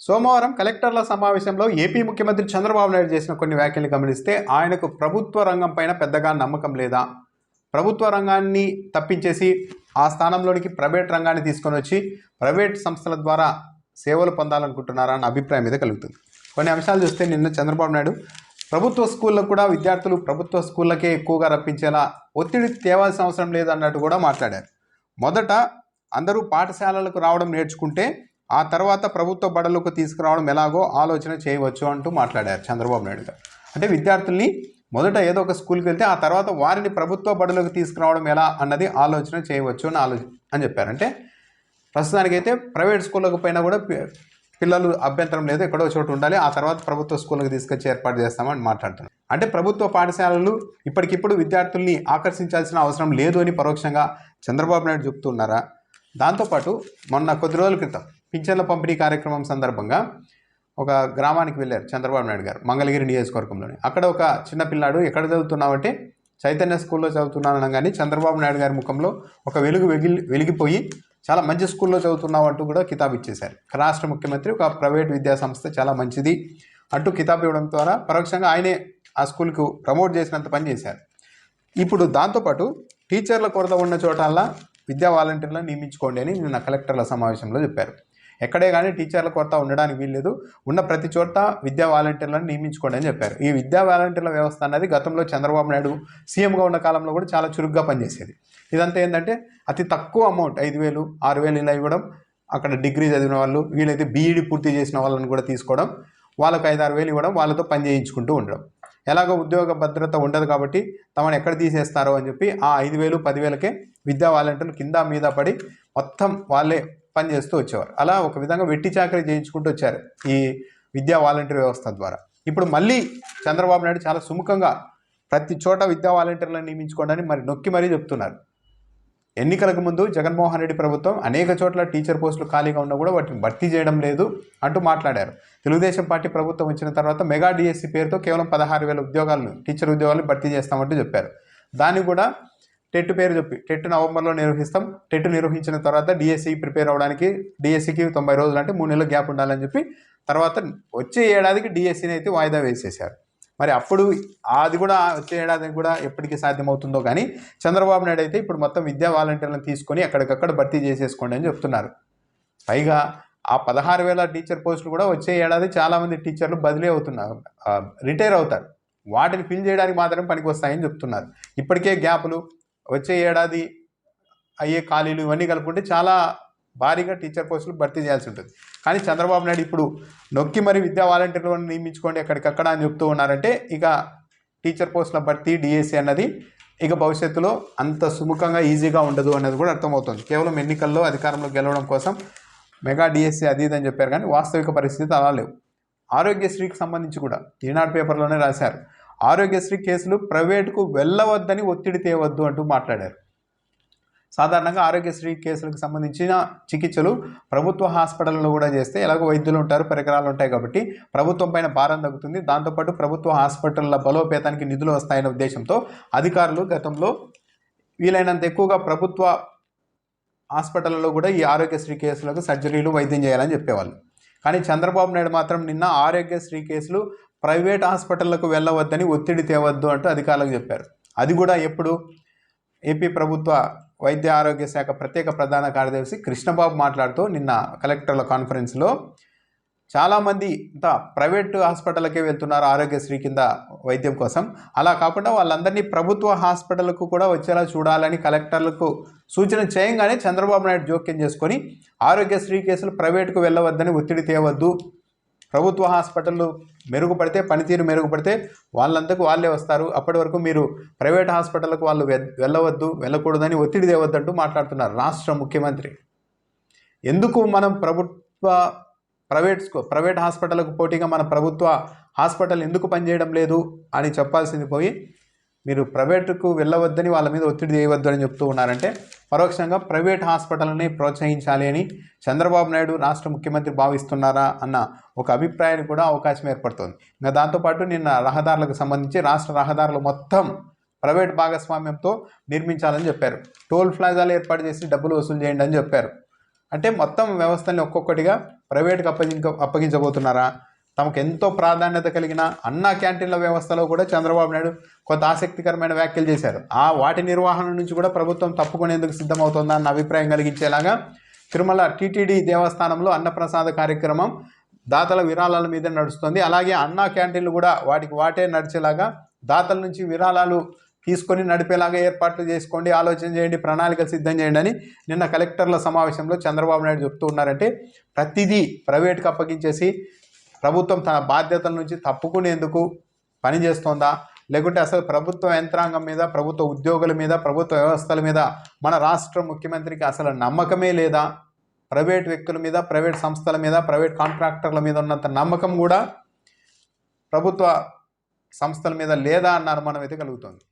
సోమవారం కలెక్టర్ల సమావేశంలో ఏపీ ముఖ్యమంత్రి చంద్రబాబు నాయుడు చేసిన కొన్ని వ్యాఖ్యలు గమనిస్తే ఆయనకు ప్రభుత్వ రంగం పైన పెద్దగా నమ్మకం లేదా, ప్రభుత్వ రంగాన్ని తప్పించేసి ఆ స్థానంలోనికి ప్రైవేట్ రంగాన్ని తీసుకొని వచ్చి ప్రైవేట్ సంస్థల ద్వారా సేవలు పొందాలనుకుంటున్నారా అన్న అభిప్రాయం మీద కలుగుతుంది. కొన్ని అంశాలు చూస్తే నిన్న చంద్రబాబు నాయుడు ప్రభుత్వ స్కూళ్ళకు కూడా విద్యార్థులు ప్రభుత్వ స్కూళ్ళకే ఎక్కువగా రప్పించేలా ఒత్తిడి తేవాల్సిన అవసరం లేదన్నట్టు కూడా మాట్లాడారు. మొదట అందరూ పాఠశాలలకు రావడం నేర్చుకుంటే ఆ తర్వాత ప్రభుత్వ బడులకు తీసుకురావడం ఎలాగో ఆలోచన చేయవచ్చు అంటూ మాట్లాడారు చంద్రబాబు నాయుడు గారు. అంటే విద్యార్థుల్ని మొదట ఏదో ఒక స్కూల్కి వెళ్తే ఆ తర్వాత వారిని ప్రభుత్వ బడులకు తీసుకురావడం ఎలా అన్నది ఆలోచన చేయవచ్చు అని చెప్పారు. అంటే ప్రస్తుతానికైతే ప్రైవేట్ స్కూళ్ళకు పైన కూడా పిల్లలు అభ్యంతరం లేదు, ఎక్కడో చోటు ఉండాలి, ఆ తర్వాత ప్రభుత్వ స్కూళ్ళకి తీసుకొచ్చి ఏర్పాటు చేస్తామని మాట్లాడుతున్నారు. అంటే ప్రభుత్వ పాఠశాలలు ఇప్పటికిప్పుడు విద్యార్థుల్ని ఆకర్షించాల్సిన అవసరం లేదు అని పరోక్షంగా చంద్రబాబు నాయుడు చెప్తున్నారా? దాంతోపాటు మొన్న కొద్ది రోజుల క్రితం పింఛన్ల పంపిణీ కార్యక్రమం సందర్భంగా ఒక గ్రామానికి వెళ్ళారు చంద్రబాబు నాయుడు గారు, మంగళగిరి నియోజకవర్గంలోని. అక్కడ ఒక చిన్న పిల్లాడు ఎక్కడ చదువుతున్నావంటే చైతన్య స్కూల్లో చదువుతున్నాను కానీ చంద్రబాబు నాయుడు గారి ముఖంలో ఒక వెలిగిపోయి చాలా మంచి స్కూల్లో చదువుతున్నావు అంటూ కూడా కితాబు ఇచ్చేశారు. రాష్ట్ర ముఖ్యమంత్రి ఒక ప్రైవేట్ విద్యా సంస్థ చాలా మంచిది అంటూ కితాబు ఇవ్వడం ద్వారా పరోక్షంగా ఆయనే ఆ స్కూల్కు ప్రమోట్ చేసినంత పని చేశారు. ఇప్పుడు దాంతోపాటు టీచర్ల కొరత ఉన్న చోటల్లా విద్యా వాలంటీర్లను నియమించుకోండి అని నిన్న కలెక్టర్ల సమావేశంలో చెప్పారు. ఎక్కడే కానీ టీచర్ల కొరత ఉండడానికి వీల్లేదు, ఉన్న ప్రతి చోట విద్యా వాలంటీర్లను నియమించుకోండి అని చెప్పారు. ఈ విద్యా వాలంటీర్ల వ్యవస్థ అనేది గతంలో చంద్రబాబు నాయుడు సీఎంగా ఉన్న కాలంలో కూడా చాలా చురుగ్గా పనిచేసేది. ఇదంతా ఏంటంటే అతి తక్కువ అమౌంట్ 5,000, 6,000 ఇలా ఇవ్వడం, అక్కడ డిగ్రీ చదివిన వాళ్ళు, వీలైతే బీఈడీ పూర్తి చేసిన వాళ్ళని కూడా తీసుకోవడం, వాళ్ళకు 5-6 వేలు ఇవ్వడం, వాళ్ళతో పని చేయించుకుంటూ ఉండడం. ఎలాగో ఉద్యోగ భద్రత ఉండదు కాబట్టి తమను ఎక్కడ తీసేస్తారో అని చెప్పి ఆ 5,000, 10,000కే విద్యా వాలంటీర్లు కింద మీద పడి మొత్తం వాళ్ళే పని చేస్తూ వచ్చేవారు. అలా ఒక విధంగా వెట్టి చాకరీ చేయించుకుంటూ వచ్చారు ఈ విద్యా వాలంటీర్ వ్యవస్థ ద్వారా. ఇప్పుడు మళ్ళీ చంద్రబాబు నాయుడు చాలా సుముఖంగా ప్రతి చోట విద్యా వాలంటీర్లను నియమించుకోవడానికి మరి నొక్కి మరీ చెప్తున్నారు. ఎన్నికలకు ముందు జగన్మోహన్ రెడ్డి ప్రభుత్వం అనేక చోట్ల టీచర్ పోస్టులు ఖాళీగా ఉన్నా కూడా వాటిని భర్తీ చేయడం లేదు అంటూ మాట్లాడారు. తెలుగుదేశం పార్టీ ప్రభుత్వం వచ్చిన తర్వాత మెగా డిఎస్సి పేరుతో కేవలం 16,000 ఉద్యోగాలను, టీచర్ ఉద్యోగాలను భర్తీ చేస్తామంటూ చెప్పారు. దాన్ని కూడా టెట్ పేరు చెప్పి టెట్ నవంబర్లో నిర్వహిస్తాం, టెట్ నిర్వహించిన తర్వాత డిఎస్సి ప్రిపేర్ అవ్వడానికి డిఎస్సికి 90 రోజులు అంటే 3 నెలల గ్యాప్ ఉండాలని చెప్పి తర్వాత వచ్చే ఏడాదికి డిఎస్సిని అయితే వాయిదా వేసేశారు. మరి అప్పుడు అది కూడా వచ్చే ఏడాదికి కూడా ఎప్పటికీ సాధ్యమవుతుందో కానీ చంద్రబాబు నాయుడు అయితే ఇప్పుడు మొత్తం విద్యా వాలంటీర్లను తీసుకొని ఎక్కడికక్కడ భర్తీ చేసేసుకోండి అని చెప్తున్నారు. పైగా ఆ 16,000 టీచర్ పోస్టులు కూడా వచ్చే ఏడాది చాలామంది టీచర్లు బదిలీ అవుతున్నారు, రిటైర్ అవుతారు. వాటిని ఫిల్ చేయడానికి మాత్రం పనికి వస్తాయని చెప్తున్నారు. ఇప్పటికే గ్యాపులు, వచ్చే ఏడాది అయ్యే ఖాళీలు ఇవన్నీ కలుపుకుంటే చాలా భారీగా టీచర్ పోస్టులు భర్తీ చేయాల్సి ఉంటుంది. కానీ చంద్రబాబు నాయుడు ఇప్పుడు నొక్కి మరి విద్యా వాలంటీర్లను నియమించుకోండి ఎక్కడికక్కడ అని చెప్తూ ఉన్నారంటే ఇక టీచర్ పోస్టుల భర్తీ డిఎస్సి అన్నది ఇక భవిష్యత్తులో అంత సుముఖంగా ఈజీగా ఉండదు అనేది కూడా అర్థమవుతుంది. కేవలం ఎన్నికల్లో అధికారంలో గెలవడం కోసం మెగా డిఎస్సి అది ఇదని చెప్పారు కానీ వాస్తవిక పరిస్థితి అలా లేవు. ఆరోగ్యశ్రీకి సంబంధించి కూడా ఈనాడు పేపర్లోనే రాశారు. ఆరోగ్యశ్రీ కేసులు ప్రైవేటుకు వెళ్ళవద్దని ఒత్తిడి తేవద్దు అంటూ మాట్లాడారు. సాధారణంగా ఆరోగ్యశ్రీ కేసులకు సంబంధించిన చికిత్సలు ప్రభుత్వ హాస్పిటల్లో కూడా చేస్తే ఎలాగో వైద్యులు ఉంటారు, పరికరాలు ఉంటాయి కాబట్టి ప్రభుత్వం పైన భారం తగ్గుతుంది. దాంతోపాటు ప్రభుత్వ హాస్పిటళ్ల బలోపేతానికి నిధులు వస్తాయనే ఉద్దేశంతో అధికారులు గతంలో వీలైనంత ఎక్కువగా ప్రభుత్వ హాస్పిటల్లో కూడా ఈ ఆరోగ్యశ్రీ కేసులకు సర్జరీలు వైద్యం చేయాలని చెప్పేవాళ్ళు. కానీ చంద్రబాబు నాయుడు మాత్రం నిన్న ఆరోగ్యశ్రీ కేసులు ప్రైవేట్ హాస్పిటళ్లకు వెళ్ళవద్దని ఒత్తిడి తేవద్దు అంటూ అధికారులకు చెప్పారు. అది కూడా ఎప్పుడు ఏపీ ప్రభుత్వ వైద్య ఆరోగ్య శాఖ ప్రత్యేక ప్రధాన కార్యదర్శి కృష్ణబాబు మాట్లాడుతూ నిన్న కలెక్టర్ల కాన్ఫరెన్స్లో చాలామంది ప్రైవేట్ హాస్పిటల్కే వెళ్తున్నారు ఆరోగ్యశ్రీ కింద వైద్యం కోసం, అలా కాకుండా వాళ్ళందరినీ ప్రభుత్వ హాస్పిటల్కు కూడా వచ్చేలా చూడాలని కలెక్టర్లకు సూచన చేయంగానే చంద్రబాబు నాయుడు జోక్యం చేసుకొని ఆరోగ్యశ్రీ కేసులు ప్రైవేటుకు వెళ్ళవద్దని ఒత్తిడి తేవద్దు, ప్రభుత్వ హాస్పిటళ్ళు మెరుగుపడితే, పనితీరు మెరుగుపడితే వాళ్ళంతకు వాళ్ళే వస్తారు, అప్పటి వరకు మీరు ప్రైవేట్ హాస్పిటల్కు వాళ్ళు వెళ్ళకూడదని ఒత్తిడి తేవద్దంటూ మాట్లాడుతున్నారు రాష్ట్ర ముఖ్యమంత్రి. ఎందుకు మనం ప్రైవేట్ హాస్పిటల్కు పోటీగా మన ప్రభుత్వ హాస్పిటల్ ఎందుకు పనిచేయడం లేదు అని చెప్పాల్సింది పోయి మీరు ప్రైవేటుకు వెళ్ళవద్దని వాళ్ళ మీద ఒత్తిడి చేయవద్దు అని చెప్తూ ఉన్నారంటే పరోక్షంగా ప్రైవేట్ హాస్పిటల్ని ప్రోత్సహించాలి అని చంద్రబాబు నాయుడు రాష్ట్ర ముఖ్యమంత్రి భావిస్తున్నారా అన్న ఒక అభిప్రాయానికి కూడా అవకాశం ఏర్పడుతుంది. ఇంకా దాంతోపాటు నిన్న రహదారులకు సంబంధించి రాష్ట్ర రహదారులు మొత్తం ప్రైవేట్ భాగస్వామ్యంతో నిర్మించాలని చెప్పారు. టోల్ ప్లాజాలు ఏర్పాటు చేసి డబ్బులు వసూలు చేయండి అని చెప్పారు. అంటే మొత్తం వ్యవస్థల్ని ఒక్కొక్కటిగా ప్రైవేట్కి అప్పగించబోతున్నారా? తమకు ఎంతో ప్రాధాన్యత కలిగిన అన్నా క్యాంటీన్ల వ్యవస్థలో కూడా చంద్రబాబు నాయుడు కొంత ఆసక్తికరమైన వ్యాఖ్యలు చేశారు. వాటి నిర్వహణ నుంచి కూడా ప్రభుత్వం తప్పుకునేందుకు సిద్ధమవుతుందా అన్న అభిప్రాయం కలిగించేలాగా తిరుమల టీటీడీ దేవస్థానంలో అన్నప్రసాద కార్యక్రమం దాతల విరాళాల మీద నడుస్తుంది. అలాగే అన్నా క్యాంటీన్లు కూడా వాటే నడిచేలాగా దాతల నుంచి విరాళాలు తీసుకొని నడిపేలాగా ఏర్పాట్లు చేసుకోండి, ఆలోచన చేయండి, ప్రణాళికలు సిద్ధం చేయండి అని నిన్న కలెక్టర్ల సమావేశంలో చంద్రబాబు నాయుడు చెప్తూ ఉన్నారంటే ప్రతిదీ ప్రైవేట్కి అప్పగించేసి ప్రభుత్వం తన బాధ్యతల నుంచి తప్పుకునేందుకు పనిచేస్తోందా, లేకుంటే అసలు ప్రభుత్వ యంత్రాంగం మీద, ప్రభుత్వ ఉద్యోగుల మీద, ప్రభుత్వ వ్యవస్థల మీద మన రాష్ట్ర ముఖ్యమంత్రికి అసలు నమ్మకమే లేదా? ప్రైవేట్ వ్యక్తుల మీద, ప్రైవేట్ సంస్థల మీద, ప్రైవేట్ కాంట్రాక్టర్ల మీద ఉన్నంత నమ్మకం కూడా ప్రభుత్వ సంస్థల మీద లేదా అన్న అనుమానం అయితే కలుగుతుంది.